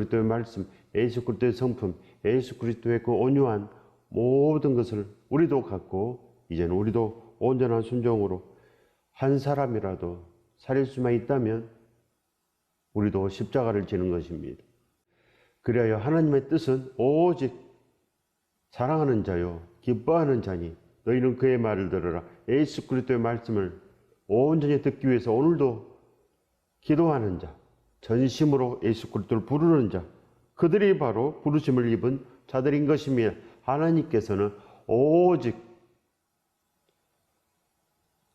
그리스도의 말씀, 예수 그리스도의 성품, 예수 그리스도의 그 온유한 모든 것을 우리도 갖고 이제는 우리도 온전한 순종으로 한 사람이라도 살릴 수만 있다면 우리도 십자가를 지는 것입니다. 그리하여 하나님의 뜻은 오직 사랑하는 자요 기뻐하는 자니 너희는 그의 말을 들으라. 예수 그리스도의 말씀을 온전히 듣기 위해서 오늘도 기도하는 자, 전심으로 예수 그리스도를 부르는 자, 그들이 바로 부르심을 입은 자들인 것입니다. 하나님께서는 오직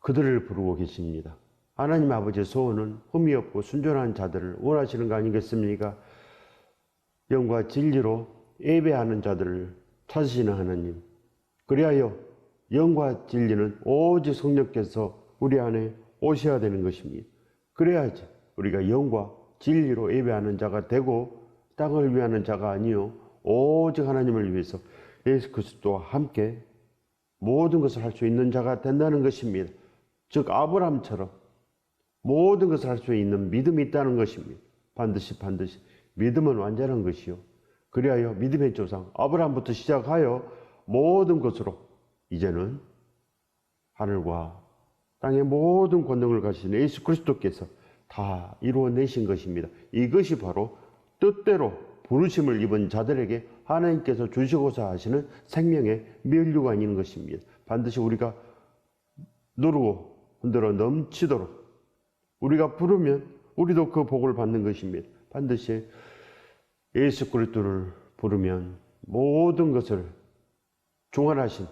그들을 부르고 계십니다. 하나님 아버지의 소원은 흠이 없고 순전한 자들을 원하시는 거 아니겠습니까? 영과 진리로 예배하는 자들을 찾으시는 하나님. 그리하여 영과 진리는 오직 성령께서 우리 안에 오셔야 되는 것입니다. 그래야지 우리가 영과 진리로 예배하는 자가 되고 땅을 위하는 자가 아니요 오직 하나님을 위해서 예수 그리스도와 함께 모든 것을 할 수 있는 자가 된다는 것입니다. 즉 아브라함처럼 모든 것을 할 수 있는 믿음이 있다는 것입니다. 반드시 믿음은 완전한 것이요 그리하여 믿음의 조상 아브라함부터 시작하여 모든 것으로 이제는 하늘과 땅의 모든 권능을 가지신 예수 그리스도께서 다 이루어내신 것입니다. 이것이 바로 뜻대로 부르심을 입은 자들에게 하나님께서 주시고자 하시는 생명의 면류가 있는 것입니다. 반드시 우리가 누르고 흔들어 넘치도록 우리가 부르면 우리도 그 복을 받는 것입니다. 반드시 예수 그리스도를 부르면 모든 것을 중환하신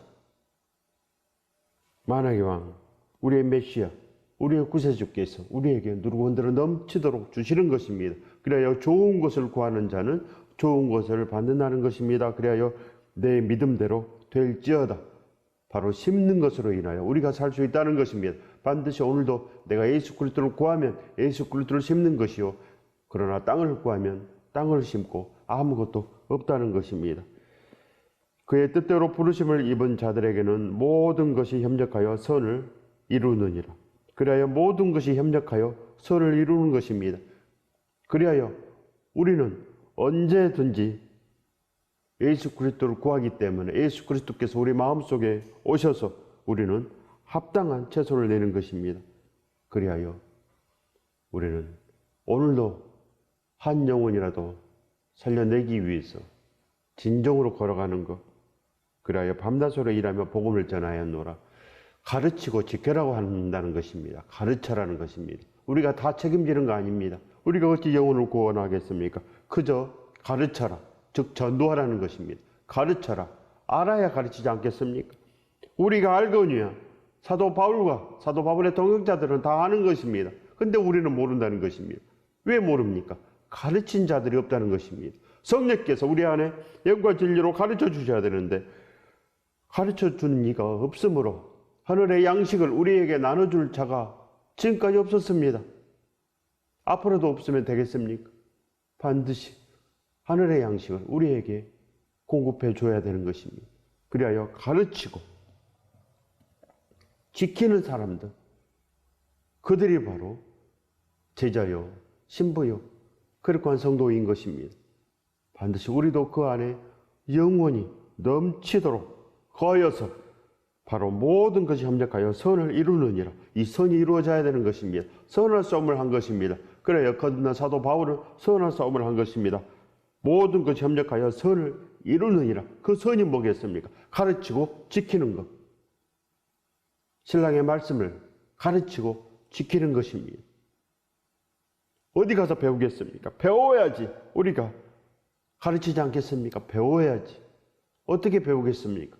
만왕의 왕, 우리의 메시아, 우리의 구세주께서 우리에게 누르고 흔들어 넘치도록 주시는 것입니다. 그래야 좋은 것을 구하는 자는 좋은 것을 받는다는 것입니다. 그래야 내 믿음대로 될지어다. 바로 심는 것으로 인하여 우리가 살 수 있다는 것입니다. 반드시 오늘도 내가 예수 그리스도를 구하면 예수 그리스도를 심는 것이요 그러나 땅을 구하면 땅을 심고 아무것도 없다는 것입니다. 그의 뜻대로 부르심을 입은 자들에게는 모든 것이 협력하여 선을 이루느니라. 그리하여 모든 것이 협력하여 선을 이루는 것입니다. 그리하여 우리는 언제든지 예수 그리스도를 구하기 때문에 예수 그리스도께서 우리 마음속에 오셔서 우리는 합당한 채소를 내는 것입니다. 그리하여 우리는 오늘도 한 영혼이라도 살려내기 위해서 진정으로 걸어가는 것, 그리하여 밤낮으로 일하며 복음을 전하였노라. 가르치고 지켜라고 한다는 것입니다. 가르쳐라는 것입니다. 우리가 다 책임지는 거 아닙니다. 우리가 어찌 영혼을 구원하겠습니까? 그저 가르쳐라, 즉 전도하라는 것입니다. 가르쳐라, 알아야 가르치지 않겠습니까? 우리가 알거니와 사도 바울의 동역자들은 다 아는 것입니다. 근데 우리는 모른다는 것입니다. 왜 모릅니까? 가르친 자들이 없다는 것입니다. 성령께서 우리 안에 영과 진리로 가르쳐 주셔야 되는데 가르쳐 주는 이가 없으므로 하늘의 양식을 우리에게 나눠줄 자가 지금까지 없었습니다. 앞으로도 없으면 되겠습니까? 반드시 하늘의 양식을 우리에게 공급해 줘야 되는 것입니다. 그리하여 가르치고 지키는 사람들, 그들이 바로 제자요, 신부요, 그릇한 성도인 것입니다. 반드시 우리도 그 안에 영원히 넘치도록 거여서 바로 모든 것이 협력하여 선을 이루느니라. 이 선이 이루어져야 되는 것입니다. 선한 싸움을 한 것입니다. 그래야 거듭난 사도 바울은 선한 싸움을 한 것입니다. 모든 것이 협력하여 선을 이루느니라. 그 선이 뭐겠습니까? 가르치고 지키는 것. 신랑의 말씀을 가르치고 지키는 것입니다. 어디 가서 배우겠습니까? 배워야지. 우리가 가르치지 않겠습니까? 배워야지. 어떻게 배우겠습니까?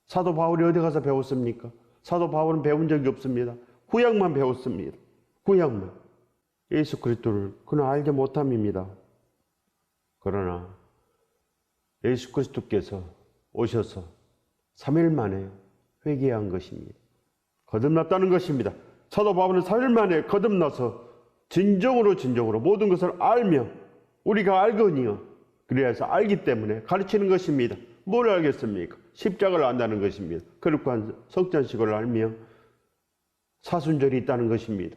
사도 바울이 어디 가서 배웠습니까? 사도 바울은 배운 적이 없습니다. 구약만 배웠습니다. 구약만. 예수 그리스도를 그는 알지 못함입니다. 그러나 예수 그리스도께서 오셔서 3일 만에 회개한 것입니다. 거듭났다는 것입니다. 사도 바울은 3일 만에 거듭나서 진정으로 모든 것을 알며 우리가 알거니와 그래서 알기 때문에 가르치는 것입니다. 뭘 알겠습니까? 십자가를 안다는 것입니다. 거룩한 성찬식을 알며 사순절이 있다는 것입니다.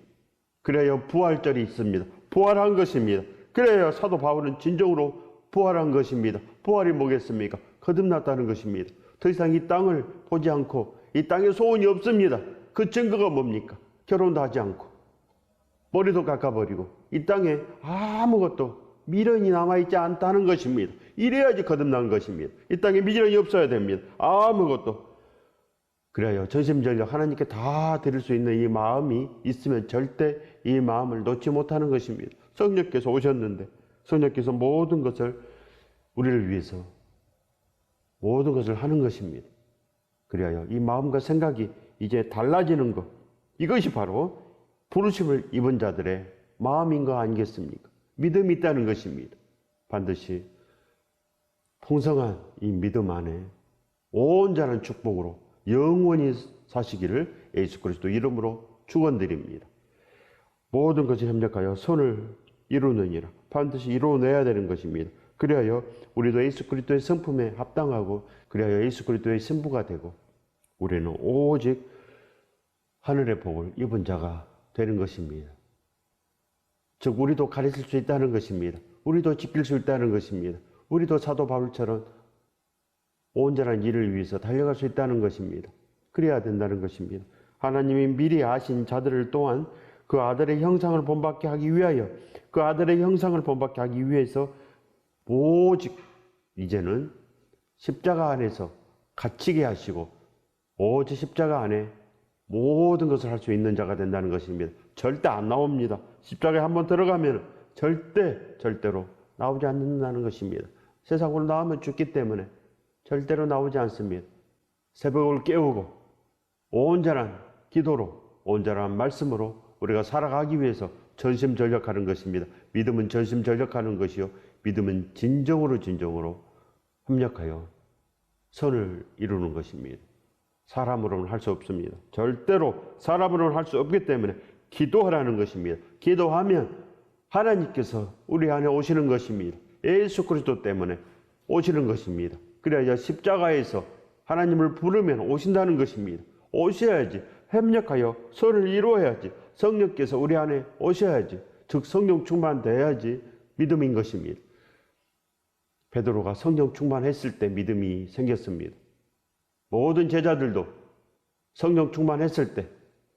그래야 부활절이 있습니다. 부활한 것입니다. 그래야 사도 바울은 진정으로 부활한 것입니다. 부활이 뭐겠습니까? 거듭났다는 것입니다. 더 이상 이 땅을 보지 않고 이 땅에 소원이 없습니다. 그 증거가 뭡니까? 결혼도 하지 않고 머리도 깎아버리고 이 땅에 아무것도 미련이 남아있지 않다는 것입니다. 이래야지 거듭난 것입니다. 이 땅에 미련이 없어야 됩니다. 아무것도. 그래요. 전심전력 하나님께 다 드릴 수 있는 이 마음이 있으면 절대 이 마음을 놓지 못하는 것입니다. 성령께서 오셨는데 성령께서 모든 것을 우리를 위해서 모든 것을 하는 것입니다. 그래요. 이 마음과 생각이 이제 달라지는 것, 이것이 바로 부르심을 입은 자들의 마음인 거 아니겠습니까? 믿음이 있다는 것입니다. 반드시 풍성한 이 믿음 안에 온전한 축복으로 영원히 사시기를 예수 그리스도 이름으로 축원드립니다. 모든 것을 협력하여 선을 이루느니라. 반드시 이루어내야 되는 것입니다. 그리하여 우리도 예수 그리스도의 성품에 합당하고 그리하여 예수 그리스도의 신부가 되고 우리는 오직 하늘의 복을 입은 자가 되는 것입니다. 즉 우리도 가르칠 수 있다는 것입니다. 우리도 지킬 수 있다는 것입니다. 우리도 사도 바울처럼 온전한 일을 위해서 달려갈 수 있다는 것입니다. 그래야 된다는 것입니다. 하나님이 미리 아신 자들을 또한 그 아들의 형상을 본받게 하기 위하여 그 아들의 형상을 본받게 하기 위해서 오직 이제는 십자가 안에서 갇히게 하시고 오직 십자가 안에 모든 것을 할 수 있는 자가 된다는 것입니다. 절대 안 나옵니다. 십자가에 한번 들어가면 절대로 나오지 않는다는 것입니다. 세상으로 나오면 죽기 때문에 절대로 나오지 않습니다. 새벽을 깨우고 온전한 기도로 온전한 말씀으로 우리가 살아가기 위해서 전심전력하는 것입니다. 믿음은 전심전력하는 것이요 믿음은 진정으로 협력하여 선을 이루는 것입니다. 사람으로는 할 수 없습니다. 절대로 사람으로는 할 수 없기 때문에 기도하라는 것입니다. 기도하면 하나님께서 우리 안에 오시는 것입니다. 예수 그리스도 때문에 오시는 것입니다. 그래야 십자가에서 하나님을 부르면 오신다는 것입니다. 오셔야지 협력하여 선을 이루어야지 성령께서 우리 안에 오셔야지 즉 성령 충만돼야지 믿음인 것입니다. 베드로가 성령 충만했을 때 믿음이 생겼습니다. 모든 제자들도 성령 충만했을 때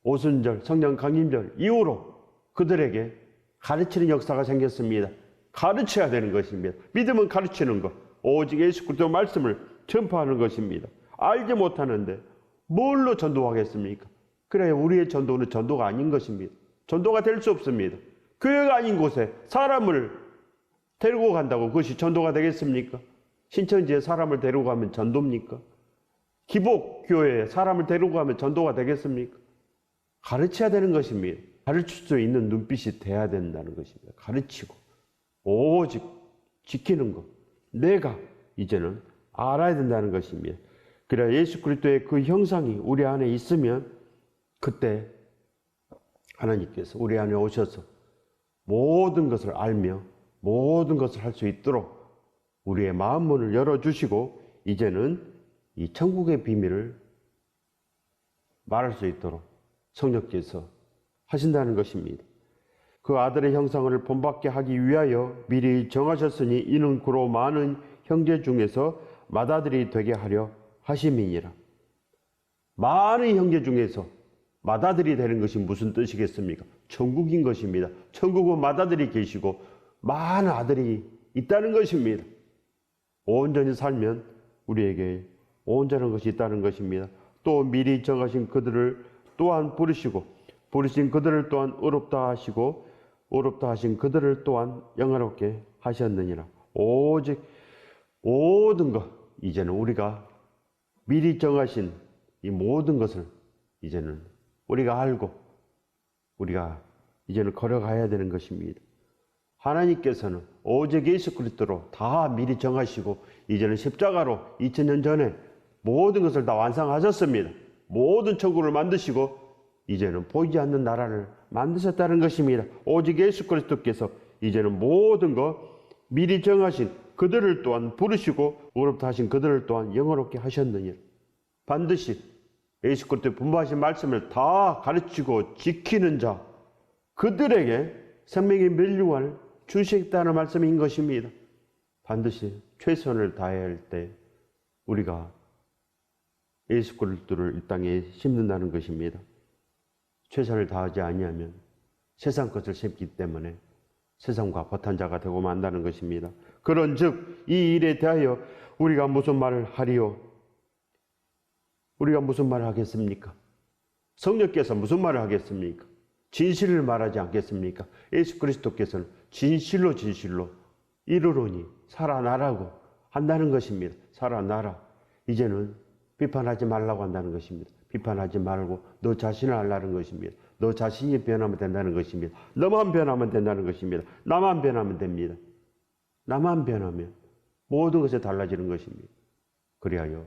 오순절, 성령 강림절 이후로 그들에게 가르치는 역사가 생겼습니다. 가르쳐야 되는 것입니다. 믿음은 가르치는 것. 오직 예수 그리스도 말씀을 전파하는 것입니다. 알지 못하는데 뭘로 전도하겠습니까? 그래야 우리의 전도는 전도가 아닌 것입니다. 전도가 될 수 없습니다. 교회가 아닌 곳에 사람을 데리고 간다고 그것이 전도가 되겠습니까? 신천지에 사람을 데리고 가면 전도입니까? 기복교회에 사람을 데리고 가면 전도가 되겠습니까? 가르쳐야 되는 것입니다. 가르칠 수 있는 눈빛이 돼야 된다는 것입니다. 가르치고 오직 지키는 것. 내가 이제는 알아야 된다는 것입니다. 그래야 예수 그리스도의 그 형상이 우리 안에 있으면 그때 하나님께서 우리 안에 오셔서 모든 것을 알며 모든 것을 할 수 있도록 우리의 마음 문을 열어주시고 이제는 이 천국의 비밀을 말할 수 있도록 성령께서 하신다는 것입니다. 그 아들의 형상을 본받게 하기 위하여 미리 정하셨으니 이는 그로 많은 형제 중에서 맏아들이 되게 하려 하심이니라. 많은 형제 중에서 맏아들이 되는 것이 무슨 뜻이겠습니까? 천국인 것입니다. 천국은 맏아들이 계시고 많은 아들이 있다는 것입니다. 온전히 살면 우리에게 온전한 것이 있다는 것입니다. 또 미리 정하신 그들을 또한 부르시고 부르신 그들을 또한 의롭다 하시고 의롭다 하신 그들을 또한 영화롭게 하셨느니라. 오직 모든 것 이제는 우리가 미리 정하신 이 모든 것을 이제는 우리가 알고 우리가 이제는 걸어가야 되는 것입니다. 하나님께서는 오직 예수 그리스도로 다 미리 정하시고 이제는 십자가로 2000년 전에 모든 것을 다 완성하셨습니다. 모든 천국을 만드시고 이제는 보이지 않는 나라를 만드셨다는 것입니다. 오직 예수 그리스도께서 이제는 모든 것 미리 정하신 그들을 또한 부르시고 의롭다 하신 그들을 또한 영화롭게 하셨느니라. 반드시 예수 그리스도의 분부하신 말씀을 다 가르치고 지키는 자 그들에게 생명의 면류관을 주시겠다는 말씀인 것입니다. 반드시 최선을 다해야 할 때 우리가 예수 그리스도를 이 땅에 심는다는 것입니다. 최선을 다하지 아니하면 세상 것을 심기 때문에 세상과 버탄자가 되고 만다는 것입니다. 그런즉 이 일에 대하여 우리가 무슨 말을 하리요? 우리가 무슨 말을 하겠습니까? 성령께서 무슨 말을 하겠습니까? 진실을 말하지 않겠습니까? 예수 그리스도께서는 진실로 이르노니 살아나라고 한다는 것입니다. 살아나라. 이제는 비판하지 말라고 한다는 것입니다. 비판하지 말고 너 자신을 알라는 것입니다. 너 자신이 변하면 된다는 것입니다. 너만 변하면 된다는 것입니다. 나만 변하면 됩니다. 나만 변하면 모든 것이 달라지는 것입니다. 그리하여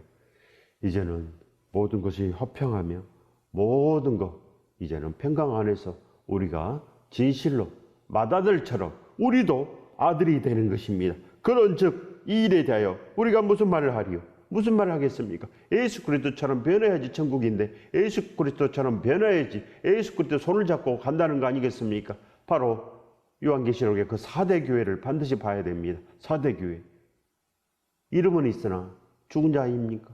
이제는 모든 것이 화평하며 모든 것 이제는 평강 안에서 우리가 진실로 맏아들처럼 우리도 아들이 되는 것입니다. 그런즉 이 일에 대하여 우리가 무슨 말을 하리요? 무슨 말을 하겠습니까? 예수 그리스도처럼 변해야지 천국인데 예수 그리스도처럼 변해야지 예수 그리스도 손을 잡고 간다는 거 아니겠습니까? 바로 요한계시록의 그 4대 교회를 반드시 봐야 됩니다. 4대 교회. 이름은 있으나 죽은 자입니까?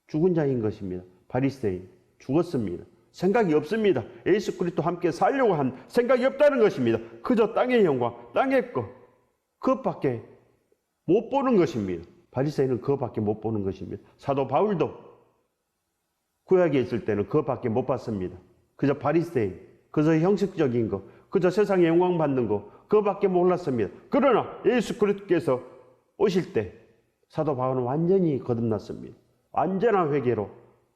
죽은 자인 것입니다. 바리새인 죽었습니다. 생각이 없습니다. 예수 그리스도 함께 살려고 한 생각이 없다는 것입니다. 그저 땅의 영광, 땅의 것 그것밖에 못 보는 것입니다. 바리새인은 그것밖에 못 보는 것입니다. 사도 바울도 구약에 있을 때는 그것밖에 못 봤습니다. 그저 바리새인, 그저 형식적인 것, 그저 세상의 영광 받는 것 그것밖에 몰랐습니다. 그러나 예수 그리스도께서 오실 때 사도 바울은 완전히 거듭났습니다. 완전한 회개로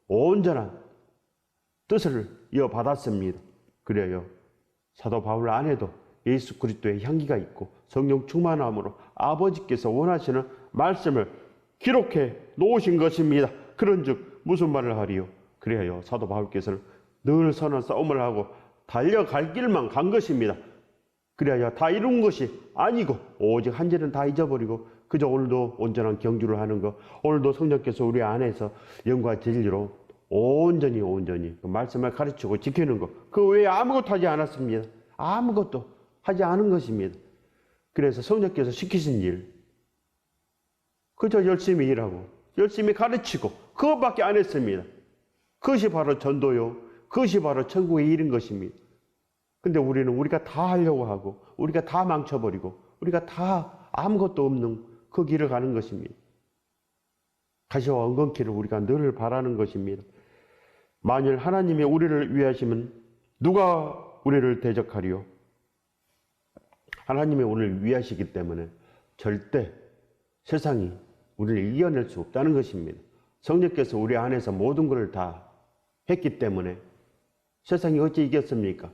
온전한 뜻을 이어받았습니다. 그래요. 사도 바울 안에도 예수 그리스도의 향기가 있고 성령 충만함으로 아버지께서 원하시는 말씀을 기록해 놓으신 것입니다. 그런즉 무슨 말을 하리요? 그래요. 사도 바울께서는 늘 선한 싸움을 하고 달려갈 길만 간 것입니다. 그래야 다 이룬 것이 아니고 오직 한 절은 다 잊어버리고 그저 오늘도 온전한 경주를 하는 것, 오늘도 성령께서 우리 안에서 영과 진리로 온전히 그 말씀을 가르치고 지키는 것, 그 외에 아무것도 하지 않았습니다. 아무것도 하지 않은 것입니다. 그래서 성령께서 시키신 일, 그저 열심히 일하고 열심히 가르치고 그것밖에 안 했습니다. 그것이 바로 전도요, 그것이 바로 천국의 일인 것입니다. 근데 우리는 우리가 다 하려고 하고 우리가 다 망쳐버리고 우리가 다 아무것도 없는 그 길을 가는 것입니다. 가시와 엉겅퀴를 우리가 늘 바라는 것입니다. 만일 하나님이 우리를 위하시면 누가 우리를 대적하리요? 하나님이 우리를 위하시기 때문에 절대 세상이 우리를 이겨낼 수 없다는 것입니다. 성령께서 우리 안에서 모든 것을 다 했기 때문에 세상이 어찌 이겼습니까?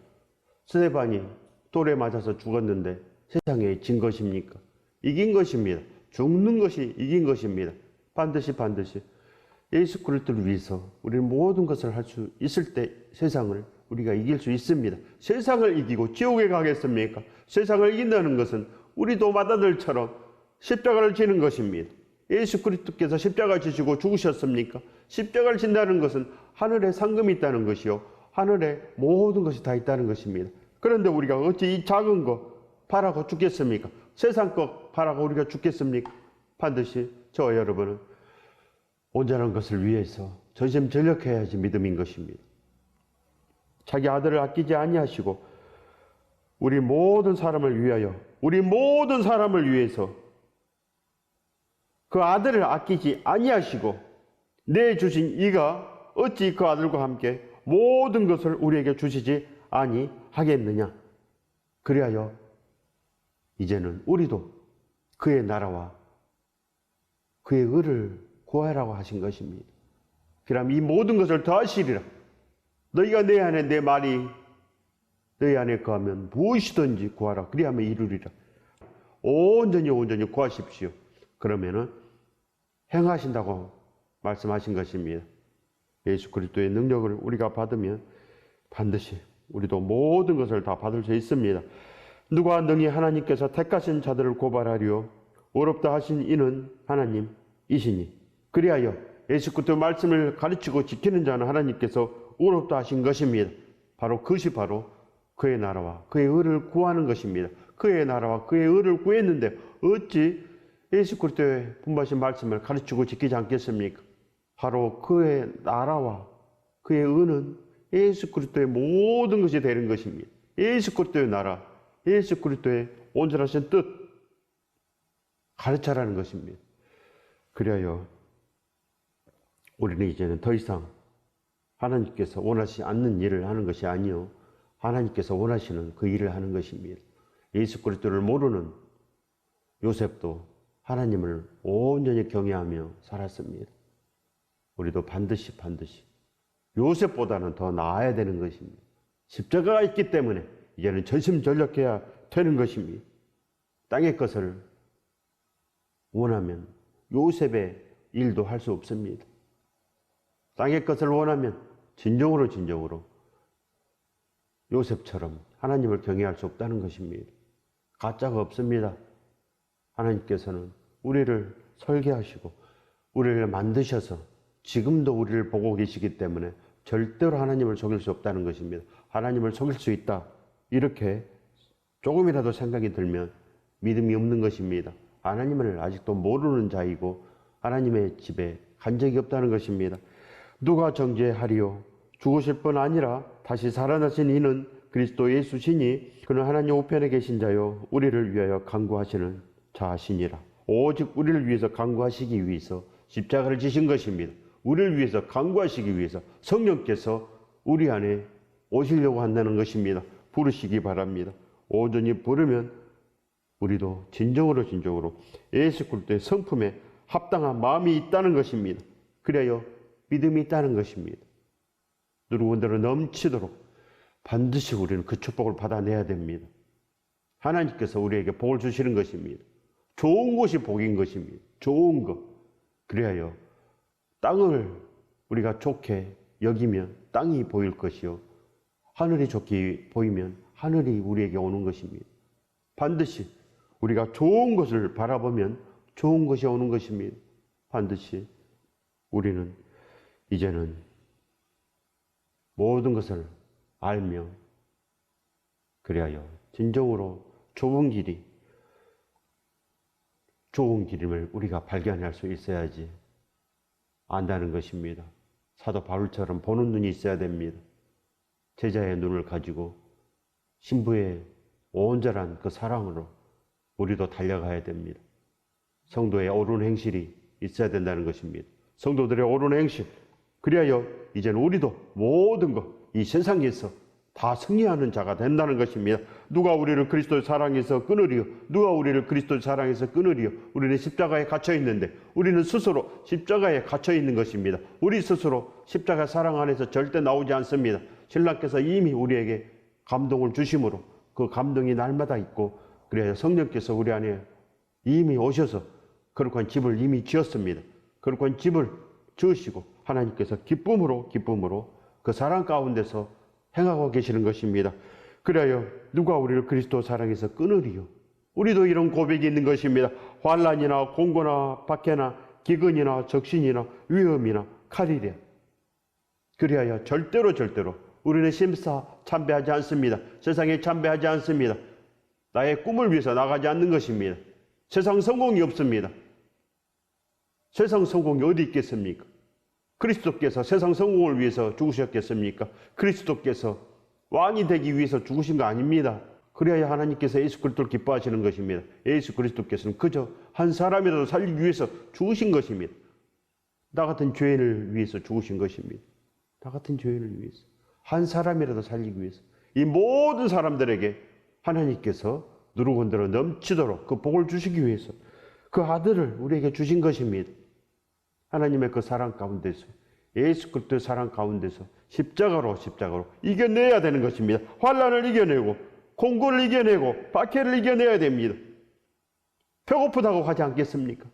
스데반이 돌에 맞아서 죽었는데 세상에 진 것입니까? 이긴 것입니다. 죽는 것이 이긴 것입니다. 반드시 예수 그리스도를 위해서 우리는 모든 것을 할 수 있을 때 세상을 우리가 이길 수 있습니다. 세상을 이기고 지옥에 가겠습니까? 세상을 이긴다는 것은 우리도 맏아들처럼 십자가를 지는 것입니다. 예수 그리스도께서 십자가 지시고 죽으셨습니까? 십자가를 진다는 것은 하늘에 상금이 있다는 것이요, 하늘에 모든 것이 다 있다는 것입니다. 그런데 우리가 어찌 이 작은 것 바라고 죽겠습니까? 세상 것 바라고 우리가 죽겠습니까? 반드시 저와 여러분은 온전한 것을 위해서 전심전력해야지 믿음인 것입니다. 자기 아들을 아끼지 아니하시고 우리 모든 사람을 위하여, 우리 모든 사람을 위해서 그 아들을 아끼지 아니하시고 내주신 이가 어찌 그 아들과 함께 모든 것을 우리에게 주시지 아니하겠느냐. 그리하여 이제는 우리도 그의 나라와 그의 의를 구하라고 하신 것입니다. 그럼 이 모든 것을 더하시리라. 너희가 내 안에 내 말이 너희 안에 거하면 무엇이든지 구하라. 그리하면 이루리라. 온전히 구하십시오. 그러면은 행하신다고 말씀하신 것입니다. 예수 그리스도의 능력을 우리가 받으면 반드시 우리도 모든 것을 다 받을 수 있습니다. 누가 능히 하나님께서 택하신 자들을 고발하리요? 어렵다 하신 이는 하나님이시니. 그리하여 예수 그리스도 말씀을 가르치고 지키는 자는 하나님께서 어렵다 하신 것입니다. 바로 그것이 바로 그의 나라와 그의 의를 구하는 것입니다. 그의 나라와 그의 의를 구했는데 어찌 예수 그리스도의 분부하신 말씀을 가르치고 지키지 않겠습니까? 바로 그의 나라와 그의 의는 예수 그리스도의 모든 것이 되는 것입니다. 예수 그리스도의 나라, 예수 그리스도의 온전하신 뜻 가르쳐라는 것입니다. 그래야 우리는 이제는 더 이상 하나님께서 원하시지 않는 일을 하는 것이 아니요 하나님께서 원하시는 그 일을 하는 것입니다. 예수 그리스도를 모르는 요셉도 하나님을 온전히 경외하며 살았습니다. 우리도 반드시 요셉보다는 더 나아야 되는 것입니다. 십자가가 있기 때문에 이제는 전심전력해야 되는 것입니다. 땅의 것을 원하면 요셉의 일도 할 수 없습니다. 땅의 것을 원하면 진정으로 요셉처럼 하나님을 경외할 수 없다는 것입니다. 가짜가 없습니다. 하나님께서는 우리를 설계하시고 우리를 만드셔서 지금도 우리를 보고 계시기 때문에 절대로 하나님을 속일 수 없다는 것입니다. 하나님을 속일 수 있다. 이렇게 조금이라도 생각이 들면 믿음이 없는 것입니다. 하나님을 아직도 모르는 자이고 하나님의 집에 간 적이 없다는 것입니다. 누가 정죄하리요? 죽으실 뿐 아니라 다시 살아나신 이는 그리스도 예수시니 그는 하나님 우편에 계신 자요 우리를 위하여 간구하시는 자시니라. 오직 우리를 위해서 간구하시기 위해서 십자가를 지신 것입니다. 우리를 위해서 간구하시기 위해서 성령께서 우리 안에 오시려고 한다는 것입니다. 부르시기 바랍니다. 온전히 부르면 우리도 진정으로 예수 그리스도의 성품에 합당한 마음이 있다는 것입니다. 그래야 믿음이 있다는 것입니다. 누구든지 넘치도록 반드시 우리는 그 축복을 받아내야 됩니다. 하나님께서 우리에게 복을 주시는 것입니다. 좋은 것이 복인 것입니다. 좋은 것. 그래야 땅을 우리가 좋게 여기면 땅이 보일 것이요 하늘이 좋게 보이면 하늘이 우리에게 오는 것입니다. 반드시 우리가 좋은 것을 바라보면 좋은 것이 오는 것입니다. 반드시 우리는 이제는 모든 것을 알며 그리하여 진정으로 좋은 길임을 우리가 발견할 수 있어야지 안다는 것입니다. 사도 바울처럼 보는 눈이 있어야 됩니다. 제자의 눈을 가지고 신부의 온전한 그 사랑으로 우리도 달려가야 됩니다. 성도의 옳은 행실이 있어야 된다는 것입니다. 성도들의 옳은 행실, 그리하여 이제는 우리도 모든 것, 이 세상에서 다 승리하는 자가 된다는 것입니다. 누가 우리를 그리스도의 사랑에서 끊으리요? 누가 우리를 그리스도의 사랑에서 끊으리요? 우리는 십자가에 갇혀 있는데 우리는 스스로 십자가에 갇혀 있는 것입니다. 우리 스스로 십자가 사랑 안에서 절대 나오지 않습니다. 신랑께서 이미 우리에게 감동을 주심으로 그 감동이 날마다 있고 그래야 성령께서 우리 안에 이미 오셔서 거룩한 집을 이미 지었습니다. 거룩한 집을 지으시고 하나님께서 기쁨으로 그 사랑 가운데서 행하고 계시는 것입니다. 그래야 누가 우리를 그리스도 사랑에서 끊으리요? 우리도 이런 고백이 있는 것입니다. 환난이나 공고나 박해나 기근이나 적신이나 위험이나 칼이랴. 그리하여 절대로 우리는 심사 참배하지 않습니다. 세상에 참배하지 않습니다. 나의 꿈을 위해서 나가지 않는 것입니다. 세상 성공이 없습니다. 세상 성공이 어디 있겠습니까? 그리스도께서 세상 성공을 위해서 죽으셨겠습니까? 그리스도께서 왕이 되기 위해서 죽으신 거 아닙니다. 그래야 하나님께서 예수 그리스도를 기뻐하시는 것입니다. 예수 그리스도께서는 그저 한 사람이라도 살리기 위해서 죽으신 것입니다. 나 같은 죄인을 위해서 죽으신 것입니다. 나 같은 죄인을 위해서. 한 사람이라도 살리기 위해서. 이 모든 사람들에게 하나님께서 누구건대로 넘치도록 그 복을 주시기 위해서 그 아들을 우리에게 주신 것입니다. 하나님의 그 사랑 가운데서 예수 그리스도의 사랑 가운데서 십자가로 이겨내야 되는 것입니다. 환난을 이겨내고 공고를 이겨내고 박해를 이겨내야 됩니다. 배고프다고 가지 않겠습니까?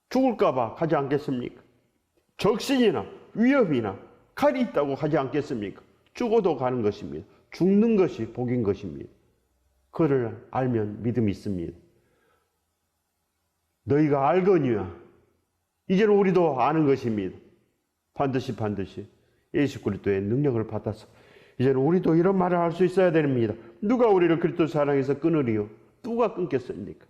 죽을까 봐 가지 않겠습니까? 적신이나 위협이나 칼이 있다고 가지 않겠습니까? 죽어도 가는 것입니다. 죽는 것이 복인 것입니다. 그를 알면 믿음이 있습니다. 너희가 알거니와 이제는 우리도 아는 것입니다. 반드시 예수 그리스도의 능력을 받아서 이제는 우리도 이런 말을 할 수 있어야 됩니다. 누가 우리를 그리스도 사랑해서 끊으리요? 누가 끊겠습니까?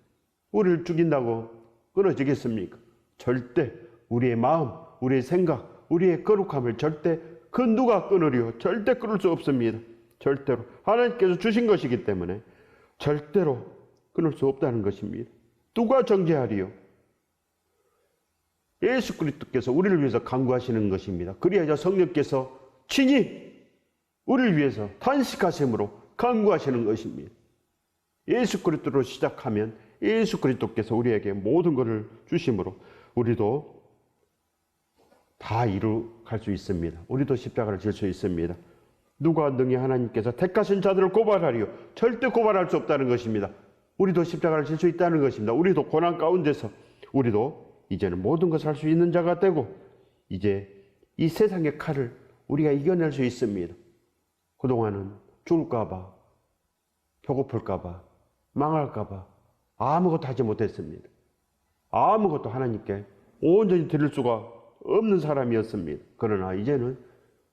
우리를 죽인다고 끊어지겠습니까? 절대 우리의 마음, 우리의 생각, 우리의 거룩함을 절대 그 누가 끊으리요? 절대 끊을 수 없습니다. 절대로. 하나님께서 주신 것이기 때문에 절대로 끊을 수 없다는 것입니다. 누가 정죄하리요? 예수 그리스도께서 우리를 위해서 간구하시는 것입니다. 그리하여 성령께서 친히 우리를 위해서 탄식하심으로 간구하시는 것입니다. 예수 그리스도로 시작하면 예수 그리스도께서 우리에게 모든 것을 주심으로 우리도 다 이루갈 수 있습니다. 우리도 십자가를 질 수 있습니다. 누가 능히 하나님께서 택하신 자들을 고발하리요? 절대 고발할 수 없다는 것입니다. 우리도 십자가를 질 수 있다는 것입니다. 우리도 고난 가운데서 우리도 이제는 모든 것을 할 수 있는 자가 되고 이제 이 세상의 칼을 우리가 이겨낼 수 있습니다. 그동안은 죽을까 봐, 배고플까 봐, 망할까 봐 아무것도 하지 못했습니다. 아무것도 하나님께 온전히 드릴 수가 없는 사람이었습니다. 그러나 이제는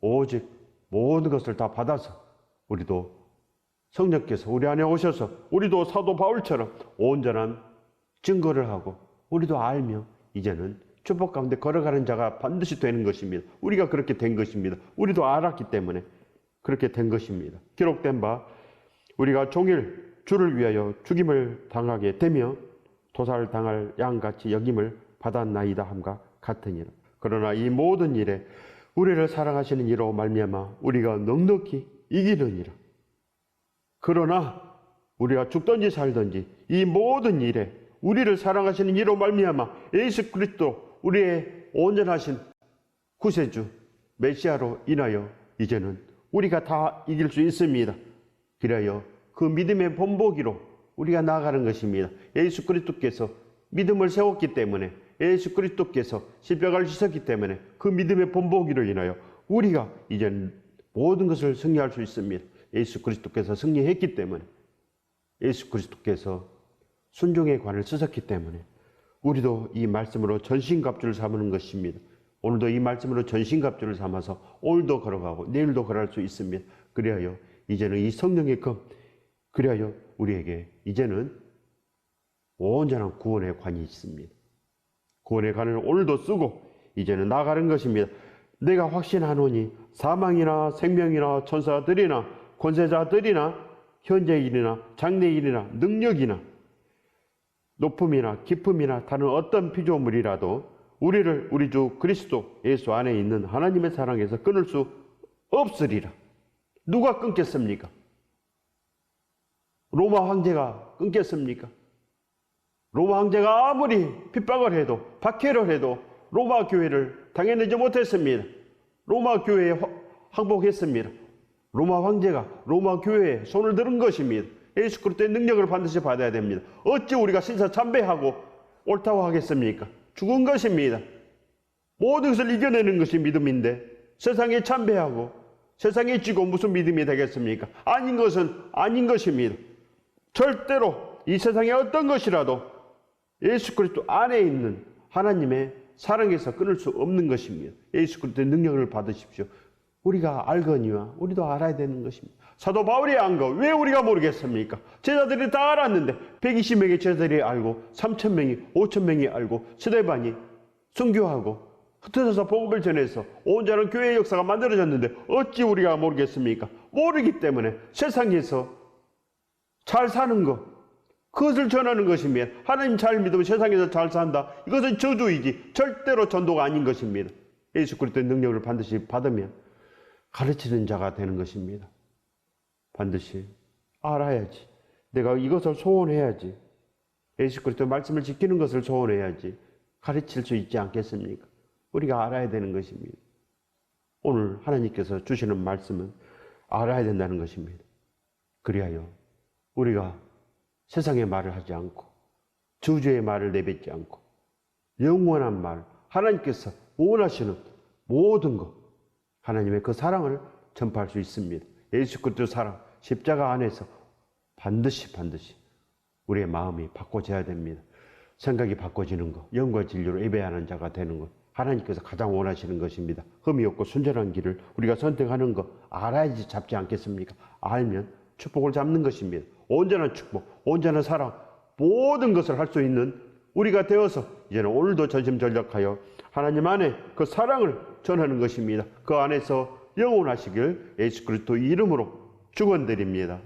오직 모든 것을 다 받아서 우리도 성령께서 우리 안에 오셔서 우리도 사도 바울처럼 온전한 증거를 하고 우리도 알며 이제는 축복 가운데 걸어가는 자가 반드시 되는 것입니다. 우리가 그렇게 된 것입니다. 우리도 알았기 때문에 그렇게 된 것입니다. 기록된 바 우리가 종일 주를 위하여 죽임을 당하게 되며 도살당할 양같이 여김을 받았나이다 함과 같으니라. 그러나 이 모든 일에 우리를 사랑하시는 이로 말미암아 우리가 넉넉히 이기느니라. 그러나 우리가 죽든지 살든지 이 모든 일에 우리를 사랑하시는 이로 말미암아 예수 그리스도 우리의 온전하신 구세주 메시아로 인하여 이제는 우리가 다 이길 수 있습니다. 그래야 그 믿음의 본보기로 우리가 나아가는 것입니다. 예수 그리스도께서 믿음을 세웠기 때문에 예수 그리스도께서 십자가를 지셨기 때문에 그 믿음의 본보기로 인하여 우리가 이제는 모든 것을 승리할 수 있습니다. 예수 그리스도께서 승리했기 때문에 예수 그리스도께서 순종의 관을 쓰셨기 때문에 우리도 이 말씀으로 전신갑주를 삼는 것입니다. 오늘도 이 말씀으로 전신갑주를 삼아서 오늘도 걸어가고 내일도 걸어갈 수 있습니다. 그리하여 이제는 이 성령의 검, 그리하여 우리에게 이제는 온전한 구원의 관이 있습니다. 구원의 관을 오늘도 쓰고 이제는 나아가는 것입니다. 내가 확신하노니 사망이나 생명이나 천사들이나 권세자들이나 현재일이나 장래일이나 능력이나 높음이나 깊음이나 다른 어떤 피조물이라도 우리를 우리 주 그리스도 예수 안에 있는 하나님의 사랑에서 끊을 수 없으리라. 누가 끊겠습니까? 로마 황제가 끊겠습니까? 로마 황제가 아무리 핍박을 해도 박해를 해도 로마 교회를 당해내지 못했습니다. 로마 교회에 항복했습니다. 로마 황제가 로마 교회에 손을 들은 것입니다. 예수 그리스도의 능력을 반드시 받아야 됩니다. 어찌 우리가 신사 참배하고 옳다고 하겠습니까? 죽은 것입니다. 모든 것을 이겨내는 것이 믿음인데 세상에 참배하고 세상에 쥐고 무슨 믿음이 되겠습니까? 아닌 것은 아닌 것입니다. 절대로 이 세상의 어떤 것이라도 예수 그리스도 안에 있는 하나님의 사랑에서 끊을 수 없는 것입니다. 예수 그리스도의 능력을 받으십시오. 우리가 알거니와 우리도 알아야 되는 것입니다. 사도 바울이 안 거 왜 우리가 모르겠습니까? 제자들이 다 알았는데 120명의 제자들이 알고 3,000명이 5,000명이 알고 스데반이 순교하고 흩어져서 복음을 전해서 온전한 교회의 역사가 만들어졌는데 어찌 우리가 모르겠습니까? 모르기 때문에 세상에서 잘 사는 것, 그것을 전하는 것입니다. 하나님 잘 믿으면 세상에서 잘 산다. 이것은 저주이지 절대로 전도가 아닌 것입니다. 예수 그리스도의 능력을 반드시 받으면 가르치는 자가 되는 것입니다. 반드시 알아야지. 내가 이것을 소원해야지. 예수 그리스도의 말씀을 지키는 것을 소원해야지. 가르칠 수 있지 않겠습니까? 우리가 알아야 되는 것입니다. 오늘 하나님께서 주시는 말씀은 알아야 된다는 것입니다. 그리하여 우리가 세상의 말을 하지 않고 저주의 말을 내뱉지 않고 영원한 말, 하나님께서 원하시는 모든 것, 하나님의 그 사랑을 전파할 수 있습니다. 예수 그리스도 사랑, 십자가 안에서 반드시 우리의 마음이 바꿔져야 됩니다. 생각이 바꿔지는 것, 영과 진리로 예배하는 자가 되는 것, 하나님께서 가장 원하시는 것입니다. 흠이 없고 순전한 길을 우리가 선택하는 거 알아야지 잡지 않겠습니까? 알면 축복을 잡는 것입니다. 온전한 축복, 온전한 사랑, 모든 것을 할 수 있는 우리가 되어서 이제는 오늘도 전심전력하여 하나님 안에 그 사랑을 전하는 것입니다. 그 안에서 영원하시길 예수 그리스도 이름으로 축원드립니다.